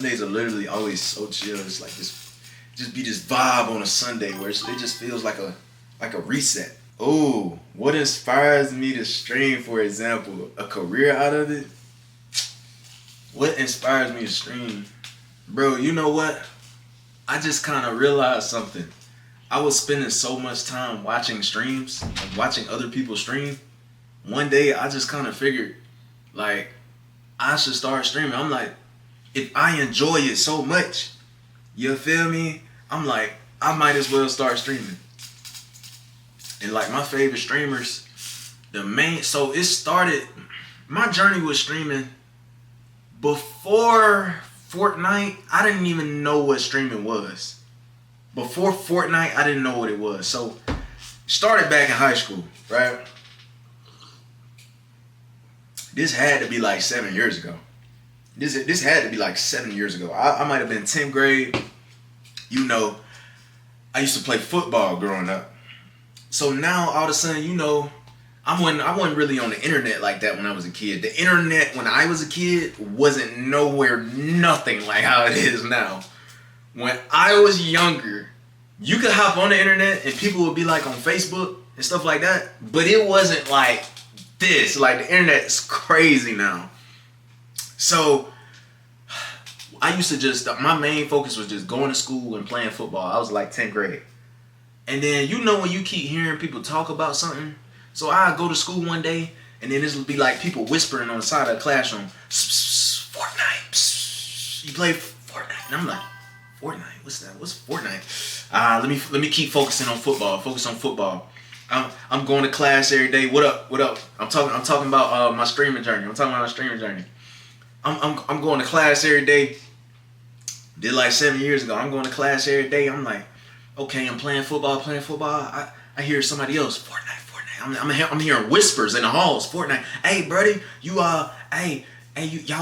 Sundays are literally always so chill. It's like just be this vibe on a Sunday where it just feels like a reset. Oh, what inspires me to stream, for example, a career out of it? What inspires me to stream? Bro, you know what? I just kind of realized something. I was spending so much time watching streams, like watching other people stream. One day I just kind of figured, like, I should start streaming. I'm like, if I enjoy it so much, you feel me? I'm like, I might as well start streaming. And like my favorite streamers, so it started, my journey with streaming before Fortnite. I didn't even know what streaming was. Before Fortnite, I didn't know what it was. So started back in high school, right? This had to be like 7 years ago. This had to be like 7 years ago. I might have been 10th grade. You know, I used to play football growing up. So now all of a sudden, you know, I wasn't really on the internet like that when I was a kid. The internet when I was a kid wasn't nowhere nothing like how it is now. When I was younger, you could hop on the internet and people would be like on Facebook and stuff like that, but it wasn't like this. Like the internet is crazy now. So I used to my main focus was just going to school and playing football. I was like 10th grade. And then, you know, when you keep hearing people talk about something, so I go to school one day and then this would be like people whispering on the side of the classroom, Fortnite, you play Fortnite. And I'm like, Fortnite, what's that? What's Fortnite? Let me keep focusing on football. Focus on football. I'm going to class every day. What up? What up? I'm talking about my streaming journey. I'm going to class every day. Did like 7 years ago. I'm going to class every day. I'm like, okay, I'm playing football. I hear somebody else, Fortnite. I'm hearing whispers in the halls, Fortnite. Hey, buddy, y'all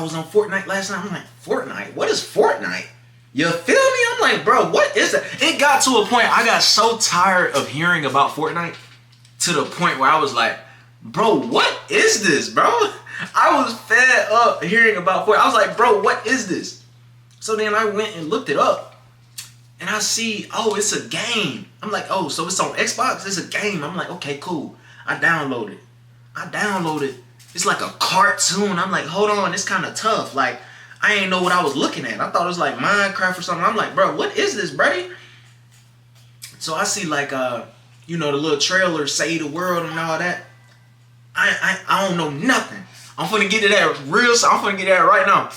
was on Fortnite last night. I'm like, Fortnite? What is Fortnite? You feel me? I'm like, bro, what is that? It got to a point, I got so tired of hearing about Fortnite to the point where I was like, bro, what is this, bro? I was fed up hearing about Fortnite. I was like, bro, what is this? So then I went and looked it up. And I see, oh, it's a game. I'm like, oh, so it's on Xbox? It's a game. I'm like, okay, cool. I downloaded. It's like a cartoon. I'm like, hold on, it's kind of tough. Like, I ain't know what I was looking at. I thought it was like Minecraft or something. I'm like, bro, what is this, buddy? So I see like, you know, the little trailer, Save the World and all that. I don't know nothing. I'm finna get to that right now.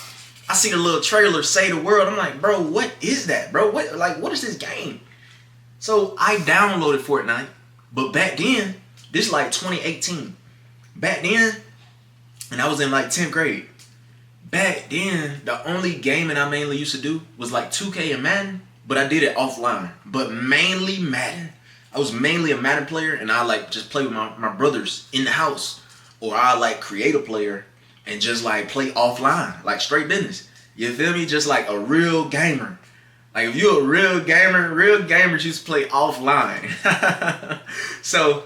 I see the little trailer, Save the World. I'm like, bro, what is that, bro? What is this game? So I downloaded Fortnite, but back then, this like 2018. Back then, and I was in like 10th grade. Back then, the only gaming I mainly used to do was like 2K and Madden, but I did it offline. But mainly Madden. I was mainly a Madden player, and I like just play with my brothers in the house. Or I like create a player and just like play offline, like straight business. You feel me? Just like a real gamer. Like if you're a real gamers used to play offline. So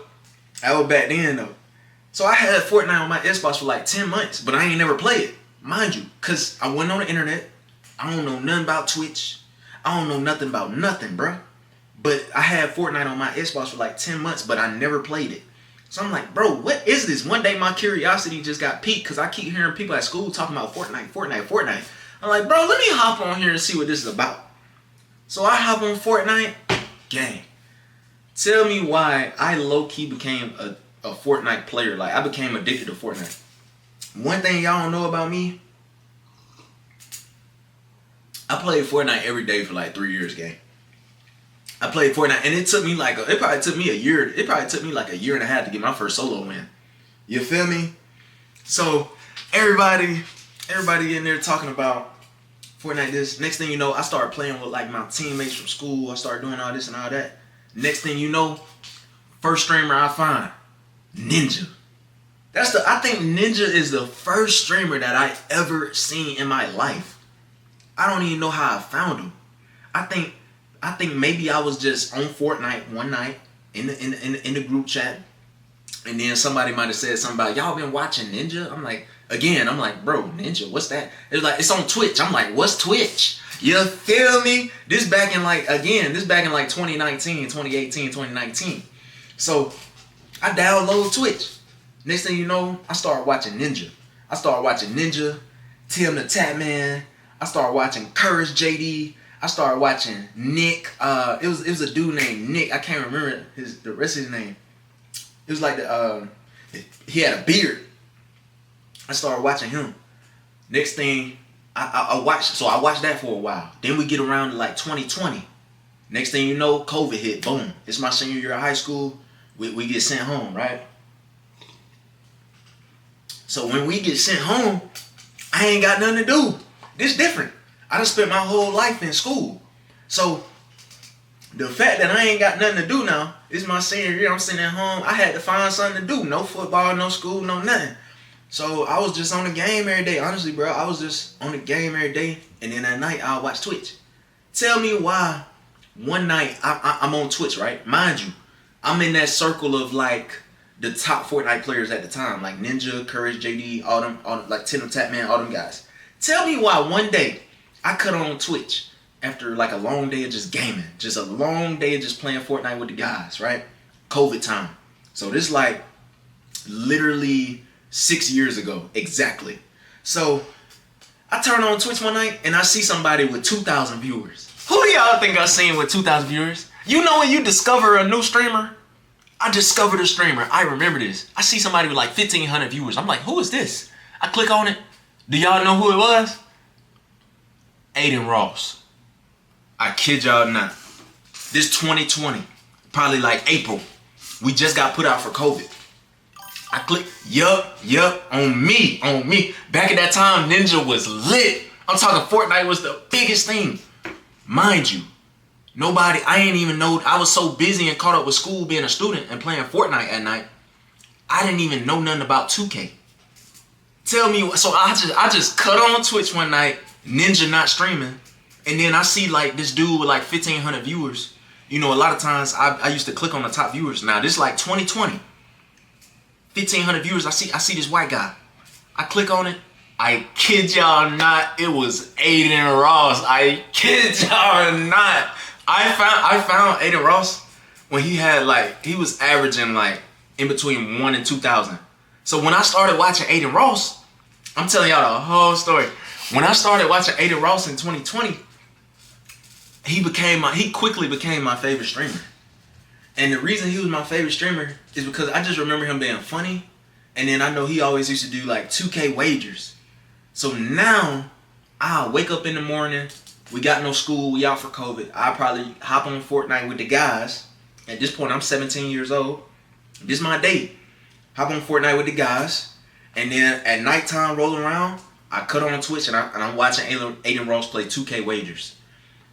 that was back then though. So I had Fortnite on my Xbox for like 10 months, but I ain't never played it. Mind you, cause I went on the internet. I don't know nothing about Twitch. I don't know nothing about nothing, bro. But I had Fortnite on my Xbox for like 10 months, but I never played it. So I'm like, bro, what is this? One day my curiosity just got piqued because I keep hearing people at school talking about Fortnite. I'm like, bro, let me hop on here and see what this is about. So I hop on Fortnite. Gang. Tell me why I low-key became a Fortnite player. Like, I became addicted to Fortnite. One thing y'all don't know about me, I played Fortnite every day for like 3 years, gang. I played Fortnite, and it probably took me a year. It probably took me like a year and a half to get my first solo win. You feel me? So everybody in there talking about Fortnite. This next thing you know, I started playing with like my teammates from school. I started doing all this and all that. Next thing you know, first streamer I find, Ninja. I think Ninja is the first streamer that I ever seen in my life. I don't even know how I found him. I think maybe I was just on Fortnite one night in the group chat, and then somebody might have said something about, y'all been watching Ninja? I'm like, Again, I'm like, bro, Ninja, what's that? It's like, it's on Twitch. I'm like, what's Twitch? You feel me? This back in like 2019, 2018, 2019. So I download Twitch. Next thing you know, I start watching Ninja. Tim the Tatman. I started watching Courage JD. I started watching Nick. It was a dude named Nick. I can't remember the rest of his name. It was like he had a beard. I started watching him. Next thing, I watched that for a while. Then we get around to like 2020. Next thing you know, COVID hit. Boom. It's my senior year of high school. We get sent home, right? So when we get sent home, I ain't got nothing to do. This different. I done spent my whole life in school. So the fact that I ain't got nothing to do now, it's my senior year, I'm sitting at home, I had to find something to do. No football, no school, no nothing. So I was just on the game every day. Honestly, bro, I was just on the game every day. And then at night, I'll watch Twitch. Tell me why one night I'm on Twitch, right? Mind you, I'm in that circle of like the top Fortnite players at the time. Like Ninja, Courage, JD, all them like Tim the Tatman, all them guys. Tell me why one day I cut on Twitch after like a long day of just gaming. Just a long day of just playing Fortnite with the guys, right? COVID time. So this like literally 6 years ago, exactly. So I turn on Twitch one night and I see somebody with 2,000 viewers. Who do y'all think I seen with 2,000 viewers? You know when you discover a new streamer? I discovered a streamer. I remember this. I see somebody with like 1,500 viewers. I'm like, who is this? I click on it. Do y'all know who it was? Aiden Ross. I kid y'all not. This 2020, probably like April. We just got put out for COVID. I click, yup, on me. Back at that time, Ninja was lit. I'm talking Fortnite was the biggest thing. Mind you, I ain't even know, I was so busy and caught up with school being a student and playing Fortnite at night, I didn't even know nothing about 2K. Tell me, so I just cut on Twitch one night, Ninja not streaming, and then I see like this dude with like 1,500 viewers. You know, a lot of times I used to click on the top viewers. Now this is like 2020. 1,500 viewers, I see this white guy. I click on it. I kid y'all not, it was Aiden Ross. I kid y'all not. I found Aiden Ross when he was averaging like in between 1 and 2,000. So when I started watching Aiden Ross, I'm telling y'all the whole story. When I started watching Aiden Ross in 2020, he quickly became my favorite streamer. And the reason he was my favorite streamer is because I just remember him being funny. And then I know he always used to do like 2K wagers. So now I'll wake up in the morning. We got no school. We out for COVID. I'll probably hop on Fortnite with the guys. At this point, I'm 17 years old. This is my day. Hop on Fortnite with the guys. And then at nighttime rolling around, I cut on Twitch and I'm watching Aiden Ross play 2K wagers.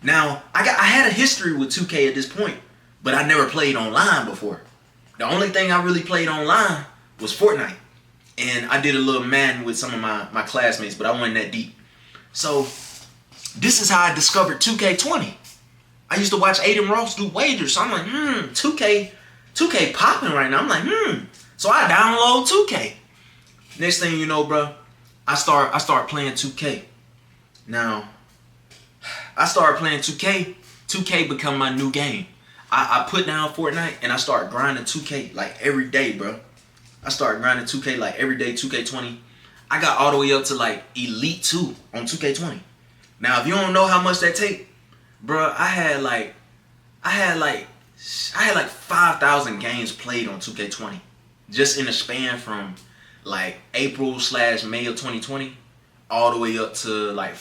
Now, I had a history with 2K at this point. But I never played online before. The only thing I really played online was Fortnite. And I did a little Madden with some of my classmates, but I wasn't that deep. So this is how I discovered 2K20. I used to watch Aiden Ross do wagers. So I'm like, 2K popping right now. I'm like, So I download 2K. Next thing you know, bro, I start playing 2K. Now, I started playing 2K. 2K become my new game. I put down Fortnite and I start grinding 2K like every day, bro. I started grinding 2K like every day, 2K20. I got all the way up to like Elite 2 on 2K20. Now, if you don't know how much that take, bro, I had like 5,000 games played on 2K20. Just in the span from like April/May of 2020 all the way up to like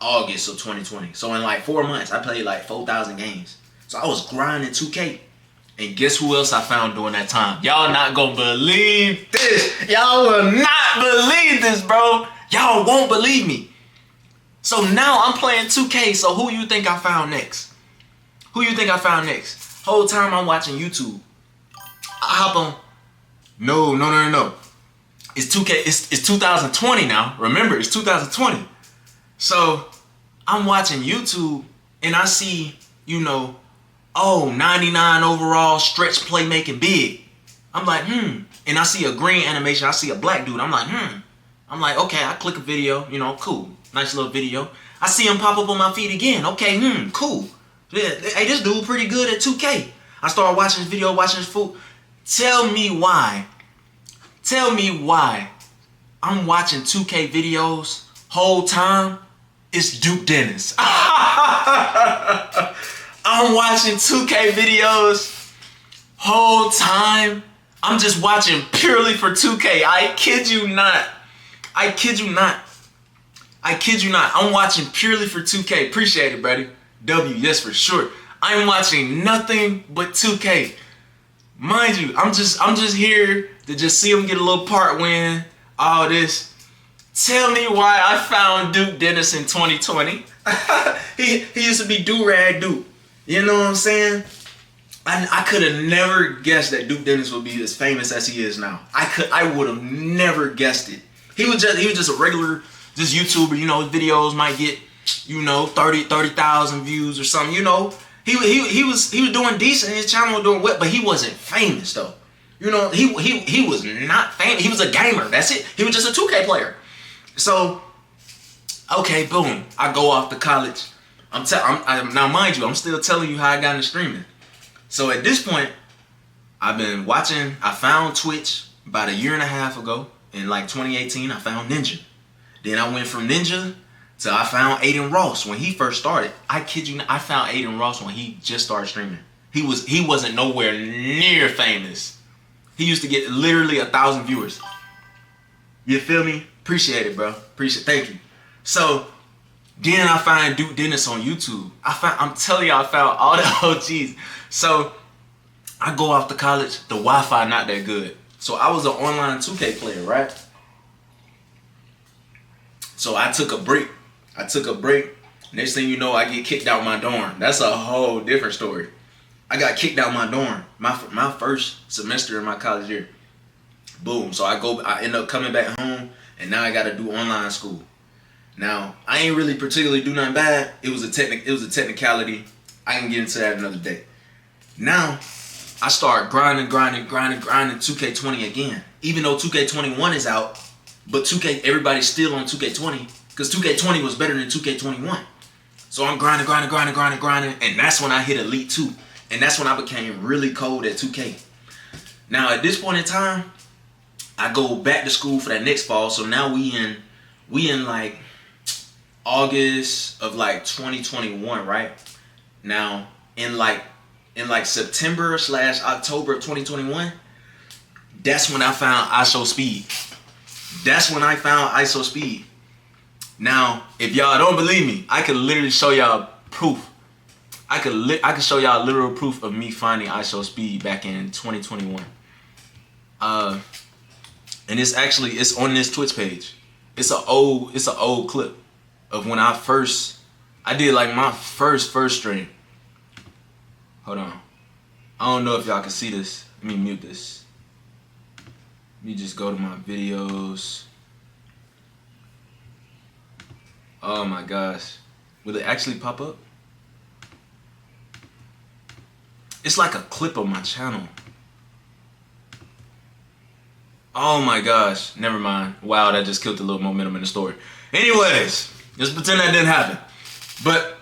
August of 2020. So in like 4 months, I played like 4,000 games. So I was grinding 2K. And guess who else I found during that time? Y'all not gonna believe this. Y'all will not believe this, bro. Y'all won't believe me. So now I'm playing 2K. So who you think I found next? Whole time I'm watching YouTube. I hop on. No. It's 2K. It's 2020 now. Remember, it's 2020. So I'm watching YouTube and I see, 99 overall, stretch playmaking big. I'm like, And I see a green animation. I see a black dude. I'm like, I'm like, okay, I click a video, you know, cool. Nice little video. I see him pop up on my feed again. Okay, cool. Yeah, hey, this dude pretty good at 2K. I started watching his video, watching his food. Tell me why I'm watching 2K videos whole time. It's Duke Dennis. I'm watching 2K videos whole time. I'm just watching purely for 2K. I kid you not. I'm watching purely for 2K. Appreciate it, buddy. W, yes, for sure. I'm watching nothing but 2K. Mind you, I'm just here to just see him get a little part win. All this. Tell me why I found Duke Dennis in 2020. he used to be Do-Rag Duke. You know what I'm saying? I could have never guessed that Duke Dennis would be as famous as he is now. I would have never guessed it. He was just a regular just YouTuber, you know, his videos might get, you know, 30,000 views or something, you know. He was doing decent, his channel was doing well, but he wasn't famous though. You know, he was not famous. He was a gamer, that's it. He was just a 2K player. So, okay, boom. I go off to college. Now mind you, I'm still telling you how I got into streaming. So at this point, I've been watching, I found Twitch about a year and a half ago. In like 2018, I found Ninja. Then I went from Ninja to I found Aiden Ross when he first started. I kid you not, I found Aiden Ross when he just started streaming. He wasn't nowhere near famous. He used to get literally 1,000 viewers. You feel me? Appreciate it, bro. Thank you. So then I find Duke Dennis on YouTube. I'm telling you, I found all the OGs. So I go off to college. The Wi-Fi not that good. So I was an online 2K player, right? So I took a break. Next thing you know, I get kicked out my dorm. That's a whole different story. I got kicked out my dorm. My first semester in my college year. Boom. So I end up coming back home, and now I got to do online school. Now I ain't really particularly do nothing bad. It was a technicality. I can get into that another day. Now I start grinding 2K20 again. Even though 2K21 is out, but 2K, everybody's still on 2K20 because 2K20 was better than 2K21. So I'm grinding, and that's when I hit Elite 2. And that's when I became really cold at 2K. Now at this point in time, I go back to school for that next fall. So now we in like August of like 2021, right? Now in like September/October of 2021, that's when I found ISO speed. Now, if y'all don't believe me, I can literally show y'all proof. I can show y'all literal proof of me finding ISO speed back in 2021. And it's on this Twitch page. It's an old clip of when I did like my first stream. Hold on. I don't know if y'all can see this. Let me mute this. Let me just go to my videos. Oh my gosh. Will it actually pop up? It's like a clip of my channel. Oh my gosh. Never mind. Wow, that just killed a little momentum in the story. Anyways, just pretend that didn't happen. But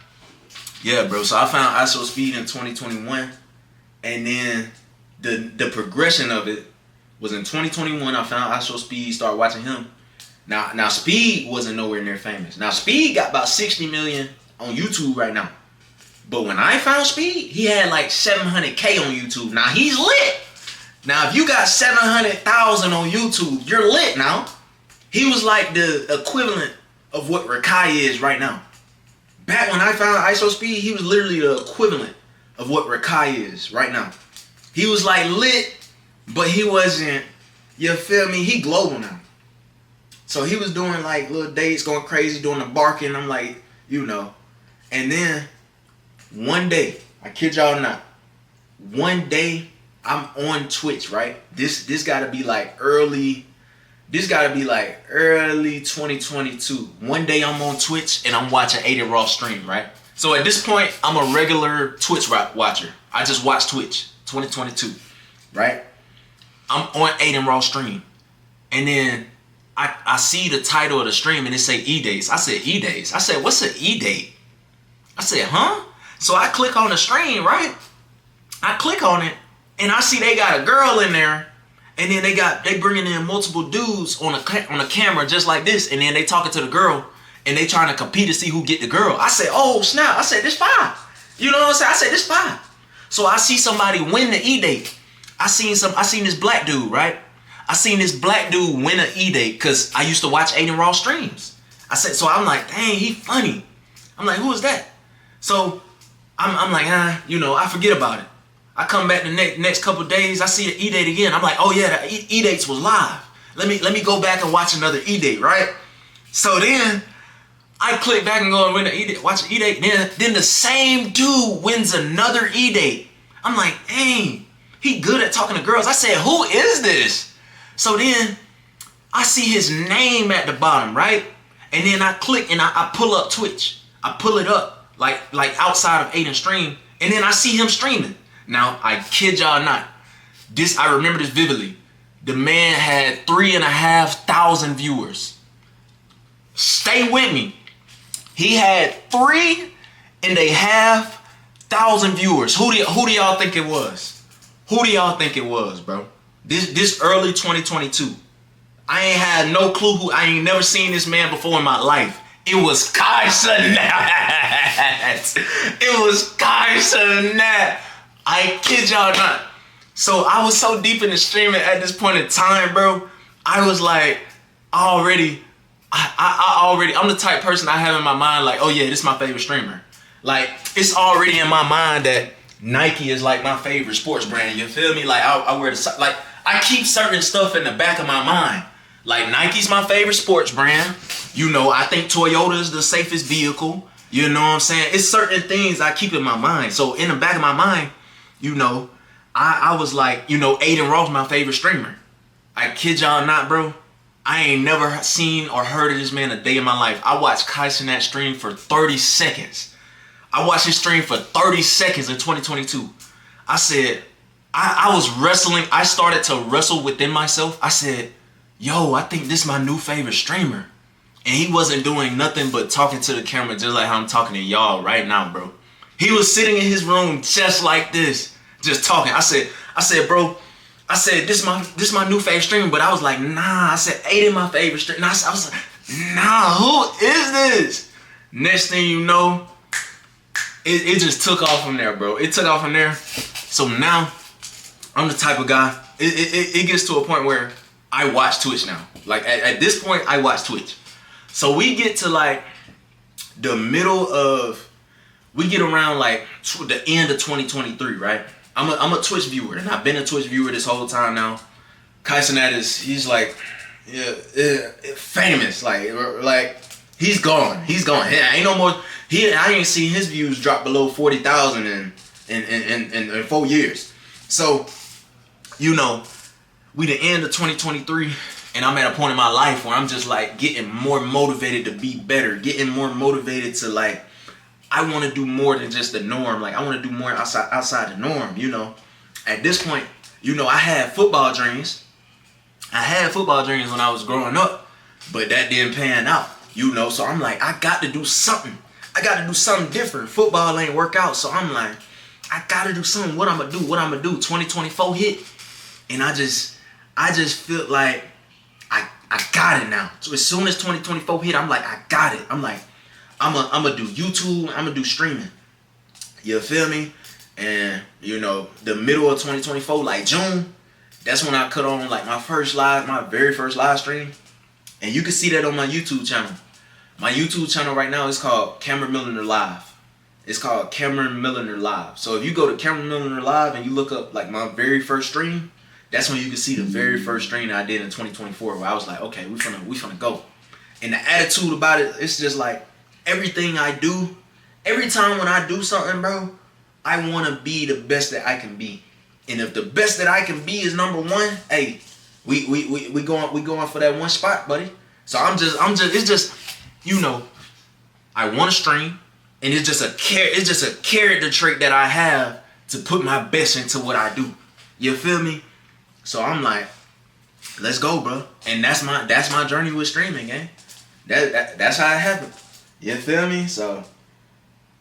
yeah, bro. So I found ISO speed in 2021, and then the progression of it was in 2021. I found ISO speed, started watching him. Now Speed wasn't nowhere near famous. Now Speed got about 60 million on YouTube right now. But when I found Speed, he had like 700K on YouTube. Now he's lit. Now if you got 700,000 on YouTube, you're lit now. He was like the equivalent of what Rakai is right now. Back when I found ISO speed, he was literally the equivalent of what Rakai is right now. He was like lit, but he wasn't, you feel me? He global now. So he was doing like little dates, going crazy, doing the barking. I'm like, you know. And then one day, I kid y'all not, one day I'm on Twitch, right? This gotta be like early 2022. One day I'm on Twitch and I'm watching Aiden Ross stream, right? So at this point, I'm a regular Twitch watcher. I just watch Twitch, 2022, right? I'm on Aiden Ross stream. And then I see the title of the stream and it say E-Dates. I said, E-Dates? I said, what's an E-Date? I said, huh? So I click on the stream, right? I click on it and I see they got a girl in there, and then they bringing in multiple dudes on a camera just like this, and then they talking to the girl and they trying to compete to see who get the girl. I said, oh snap! I said, this fine. You know what I'm saying? I said, this fine. So I see somebody win the E-Date. I seen this black dude, right? I seen this black dude win an E-Date because I used to watch Aiden Ross streams. I said, so I'm like, dang, he funny. I'm like, who is that? So I'm like, I forget about it. I come back the next couple of days, I see the E-Date again. I'm like, oh yeah, the E-Dates was live. Let me go back and watch another E-Date, right? So then I click back and go and win the E-Date, watch the E-Date. Then the same dude wins another E-Date. I'm like, dang, he good at talking to girls. I said, who is this? So then I see his name at the bottom, right? And then I click and I pull up Twitch. I pull it up like outside of Aiden stream, and then I see him streaming. Now, I kid y'all not. I remember this vividly. The man had 3,500 viewers. Stay with me. He had 3,500 viewers. Who do y'all think it was? Who do y'all think it was, bro? This early 2022. I ain't had no clue who. I ain't never seen this man before in my life. It was Kai Cenat. It was Kai Cenat. I kid y'all not. So I was so deep in the streaming at this point in time, bro. I was like, I'm the type of person I have in my mind, like, oh yeah, this is my favorite streamer. Like, it's already in my mind that Nike is like my favorite sports brand. You feel me? Like, I wear the, like, I keep certain stuff in the back of my mind. Like, Nike's my favorite sports brand. You know, I think Toyota is the safest vehicle. You know what I'm saying? It's certain things I keep in my mind. So in the back of my mind, you know, I was like, you know, Aiden Ross, my favorite streamer. I kid y'all not, bro. I ain't never seen or heard of this man a day in my life. I watched Kai Cenat stream for 30 seconds. I watched his stream for 30 seconds in 2022. I said, I was wrestling. I started to wrestle within myself. I said, yo, I think this is my new favorite streamer. And he wasn't doing nothing but talking to the camera just like how I'm talking to y'all right now, bro. He was sitting in his room just like this, just talking. I said, bro, I said, this is my new favorite streamer, but I was like, nah. I said, Aiden my favorite streamer. I was like, nah, who is this? Next thing you know, it just took off from there, bro. It took off from there. So now, I'm the type of guy, it gets to a point where I watch Twitch now. Like, at this point, I watch Twitch. So we get to like the middle of, we get around like the end of 2023, right? I'm a Twitch viewer, and I've been a Twitch viewer this whole time now. Kai Cenat he's like, famous, like he's gone. He's gone. Ain't no more. I ain't seen his views drop below 40,000 in 4 years. So, you know, we the end of 2023, and I'm at a point in my life where I'm just like getting more motivated to be better, getting more motivated to like, I want to do more than just the norm. Like, I want to do more outside the norm, you know. At this point, you know, I had football dreams. I had football dreams when I was growing up, but that didn't pan out, you know. So I'm like, I got to do something. I got to do something different. Football ain't work out, so I'm like, I got to do something. What I'm going to do? 2024 hit, and I just feel like I got it now. So as soon as 2024 hit, I'm like, I got it. I'm like, I'm gonna do YouTube. I'm gonna do streaming. You feel me? And you know, the middle of 2024, like June, that's when I cut on like my very first live stream. And you can see that on my YouTube channel. My YouTube channel right now is called Kameron Miliner Live. It's called Kameron Miliner Live. So if you go to Kameron Miliner Live and you look up like my very first stream, that's when you can see the very first stream that I did in 2024, where I was like, okay, we finna go. And the attitude about it, it's just like, everything I do, every time when I do something, bro, I want to be the best that I can be. And if the best that I can be is number one, hey, we going for that one spot, buddy. So it's just, you know, I want to stream, and it's just a character trait that I have to put my best into what I do. You feel me? So I'm like, let's go, bro. And that's my journey with streaming, gang. That's how it happened. You feel me? So